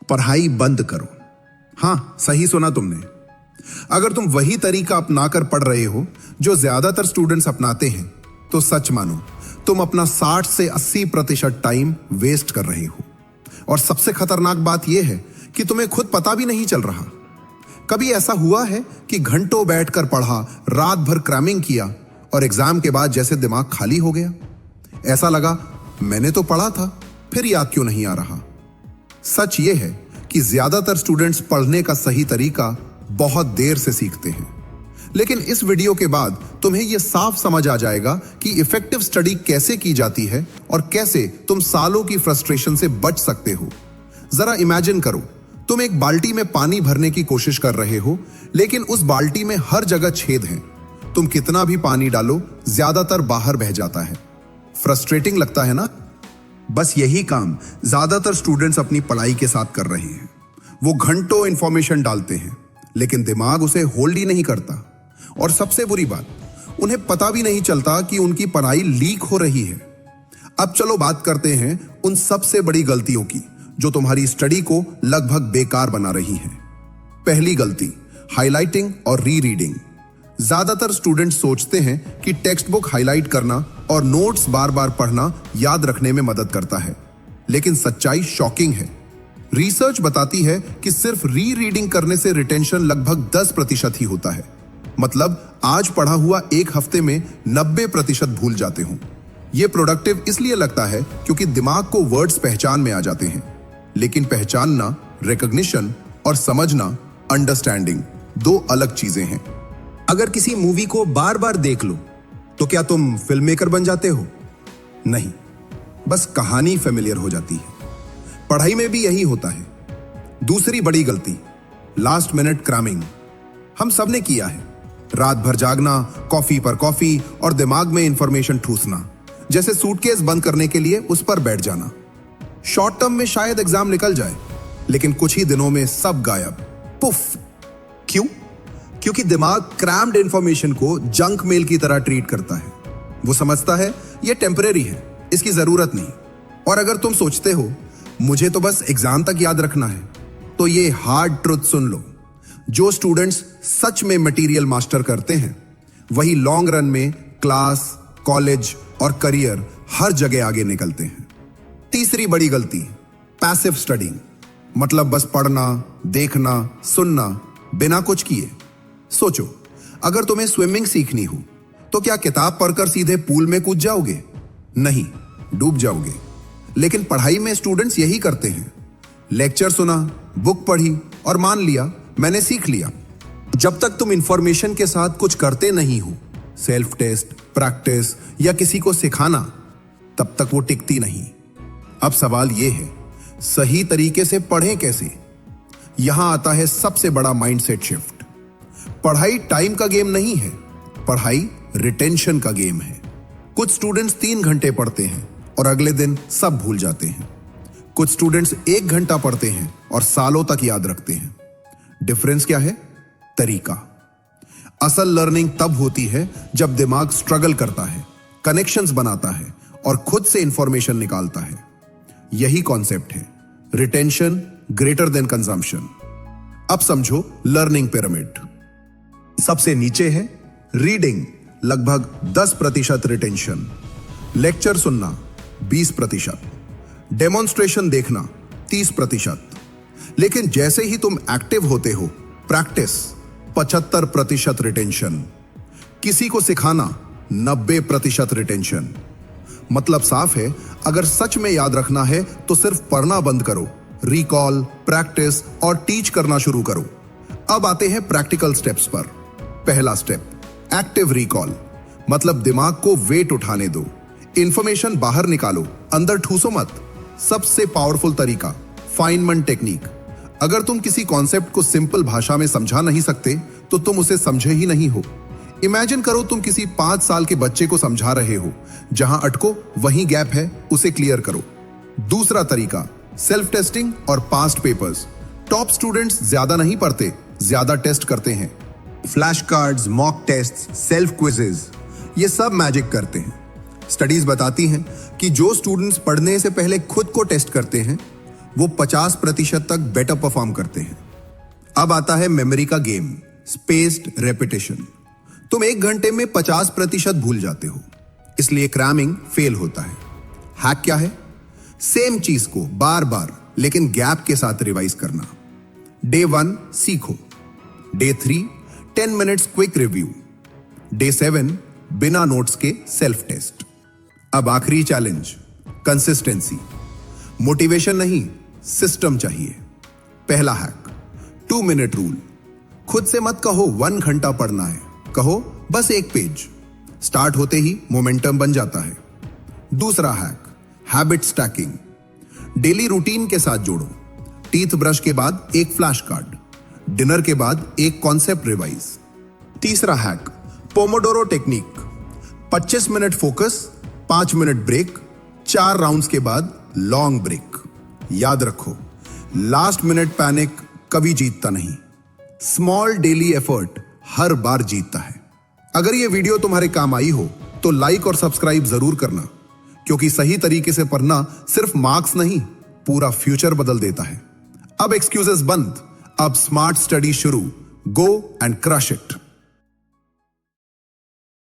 पढ़ाई बंद करो। हां, सही सुना तुमने। अगर तुम वही तरीका अपनाकर पढ़ रहे हो जो ज्यादातर स्टूडेंट्स अपनाते हैं, तो सच मानो तुम अपना 60 से 80% टाइम वेस्ट कर रहे हो। और सबसे खतरनाक बात यह है कि तुम्हें खुद पता भी नहीं चल रहा। कभी ऐसा हुआ है कि घंटों बैठकर पढ़ा, रात भर क्रैमिंग किया और एग्जाम के बाद जैसे दिमाग खाली हो गया, ऐसा लगा मैंने तो पढ़ा था, फिर याद क्यों नहीं आ रहा। सच यह है कि ज्यादातर स्टूडेंट्स पढ़ने का सही तरीका बहुत देर से सीखते हैं, लेकिन इस वीडियो के बाद तुम्हें यह साफ समझ आ जाएगा कि इफेक्टिव स्टडी कैसे की जाती है और कैसे तुम सालों की फ्रस्ट्रेशन से बच सकते हो। जरा इमेजिन करो, तुम एक बाल्टी में पानी भरने की कोशिश कर रहे हो, लेकिन उस बाल्टी में हर जगह छेद हैं। तुम कितना भी पानी डालो, ज्यादातर बाहर बह जाता है। फ्रस्ट्रेटिंग लगता है ना? बस यही काम ज्यादातर स्टूडेंट्स अपनी पढ़ाई के साथ कर रहे हैं। वो घंटों इंफॉर्मेशन डालते हैं, लेकिन दिमाग उसे होल्ड ही नहीं करता। और सबसे बुरी बात, उन्हें पता भी नहीं चलता कि उनकी पढ़ाई लीक हो रही है। अब चलो बात करते हैं उन सबसे बड़ी गलतियों की जो तुम्हारी स्टडी को लगभग बेकार बना रही है। पहली गलती, हाइलाइटिंग और री रीडिंग। ज्यादातर स्टूडेंट सोचते हैं कि टेक्स्ट बुक हाईलाइट करना और नोट्स बार बार पढ़ना याद रखने में मदद करता है, लेकिन सच्चाई शॉकिंग है। रिसर्च बताती है कि सिर्फ री रीडिंग करने से रिटेंशन लगभग 10% ही होता है। मतलब आज पढ़ा हुआ एक हफ्ते में 90% भूल जाते हो। यह प्रोडक्टिव इसलिए लगता है क्योंकि दिमाग को वर्ड्स पहचान में आ जाते हैं, लेकिन पहचानना, रिकॉग्निशन और समझना, अंडरस्टैंडिंग, दो अलग चीजें हैं। अगर किसी मूवी को बार बार देख लो तो क्या तुम फिल्म मेकर बन जाते हो? नहीं, बस कहानी फेमिलियर हो जाती है। पढ़ाई में भी यही होता है। दूसरी बड़ी गलती, लास्ट मिनट क्रैमिंग। हम सब ने किया है। रात भर जागना, कॉफी पर कॉफी और दिमाग में इंफॉर्मेशन ठूसना, जैसे सूटकेस बंद करने के लिए उस पर बैठ जाना। शॉर्ट टर्म में शायद एग्जाम निकल जाए, लेकिन कुछ ही दिनों में सब गायब, पुफ। क्यों? क्योंकि दिमाग क्रैम्ड इंफॉर्मेशन को जंक मेल की तरह ट्रीट करता है। वो समझता है ये टेम्परेरी है, इसकी जरूरत नहीं। और अगर तुम सोचते हो मुझे तो बस एग्जाम तक याद रखना है, तो ये हार्ड ट्रुथ सुन लो। जो स्टूडेंट्स सच में मटेरियल मास्टर करते हैं, वही लॉन्ग रन में क्लास, कॉलेज और करियर हर जगह आगे निकलते हैं। तीसरी बड़ी गलती, पैसिव स्टडी। मतलब बस पढ़ना, देखना, सुनना, बिना कुछ किए। सोचो, अगर तुम्हें स्विमिंग सीखनी हो तो क्या किताब पढ़कर सीधे पूल में कूद जाओगे? नहीं, डूब जाओगे। लेकिन पढ़ाई में स्टूडेंट्स यही करते हैं। लेक्चर सुना, बुक पढ़ी और मान लिया मैंने सीख लिया। जब तक तुम इंफॉर्मेशन के साथ कुछ करते नहीं हो, सेल्फ टेस्ट, प्रैक्टिस या किसी को सिखाना, तब तक वो टिकती नहीं। अब सवाल यह है, सही तरीके से पढ़ें कैसे? यहां आता है सबसे बड़ा माइंडसेट शिफ्ट। पढ़ाई टाइम का गेम नहीं है, पढ़ाई रिटेंशन का गेम है। कुछ स्टूडेंट्स 3 घंटे पढ़ते हैं और अगले दिन सब भूल जाते हैं। कुछ स्टूडेंट्स 1 घंटा पढ़ते हैं और सालों तक याद रखते हैं। डिफरेंस क्या है? तरीका। असल लर्निंग तब होती है जब दिमाग स्ट्रगल करता है, कनेक्शंस बनाता है और खुद से इंफॉर्मेशन निकालता है। यही कॉन्सेप्ट है, रिटेंशन ग्रेटर देन कंजम्पशन। अब समझो लर्निंग पिरामिड। सबसे नीचे है रीडिंग, लगभग 10% रिटेंशन। लेक्चर सुनना 20%, डेमोन्स्ट्रेशन देखना 30%। लेकिन जैसे ही तुम एक्टिव होते हो, प्रैक्टिस 75% रिटेंशन। किसी को सिखाना 90% रिटेंशन। मतलब साफ है, अगर सच में याद रखना है तो सिर्फ पढ़ना बंद करो, रिकॉल, प्रैक्टिस और टीच करना शुरू करो। अब आते हैं प्रैक्टिकल स्टेप्स पर। पहला स्टेप, एक्टिव रिकॉल। मतलब दिमाग को वेट उठाने दो, इंफॉर्मेशन बाहर निकालो, अंदर ठूसो मत। सबसे पावरफुल तरीका, फाइनमैन टेक्निक। अगर तुम किसी कॉन्सेप्ट को सिंपल भाषा में समझा नहीं सकते तो तुम उसे समझे ही नहीं हो। इमेजिन करो तुम किसी 5 साल के बच्चे को समझा रहे हो, जहां अटको वहीं गैप है, उसे क्लियर करो। दूसरा तरीका, सेल्फ टेस्टिंग और पास्ट पेपर्स। टॉप स्टूडेंट्स ज्यादा नहीं पढ़ते, ज्यादा टेस्ट करते हैं। Flash cards, mock test, self quizzes, ये सब मैजिक करते हैं। स्टडीज बताती हैं कि जो स्टूडेंट्स पढ़ने से पहले खुद को टेस्ट करते हैं, वो 50% तक बेटर परफॉर्म करते हैं। अब आता है मेमोरी का गेम, स्पेस्ड रेपिटेशन। तुम 1 घंटे में 50% भूल जाते हो, इसलिए क्रैमिंग फेल होता है। हैक क्या है? सेम चीज को बार बार लेकिन गैप के साथ रिवाइज करना। डे 1 सीखो, day 3 10 minutes quick review, day 7 बिना नोट्स के सेल्फ टेस्ट। अब आखिरी चैलेंज, कंसिस्टेंसी। मोटिवेशन नहीं, सिस्टम चाहिए। पहला हैक, 2 मिनट रूल। खुद से मत कहो 1 घंटा पढ़ना है, कहो बस 1 पेज। स्टार्ट होते ही मोमेंटम बन जाता है। दूसरा hack, habit stacking. Daily routine के साथ जोड़ो। टीथ ब्रश के बाद एक फ्लैश कार्ड, डिनर के बाद एक कॉन्सेप्ट रिवाइज। तीसरा hack, pomodoro technique. 25 minute focus, 5 minute break, 4 rounds के बाद लॉन्ग ब्रेक। याद रखो, लास्ट मिनट पैनिक कभी जीतता नहीं, स्मॉल डेली एफर्ट हर बार जीतता है। अगर यह वीडियो तुम्हारे काम आई हो तो लाइक और सब्सक्राइब जरूर करना, क्योंकि सही तरीके से पढ़ना सिर्फ मार्क्स नहीं, पूरा फ्यूचर बदल देता है। अब एक्सक्यूजेस बंद, अब स्मार्ट स्टडी शुरू। Go and crush it.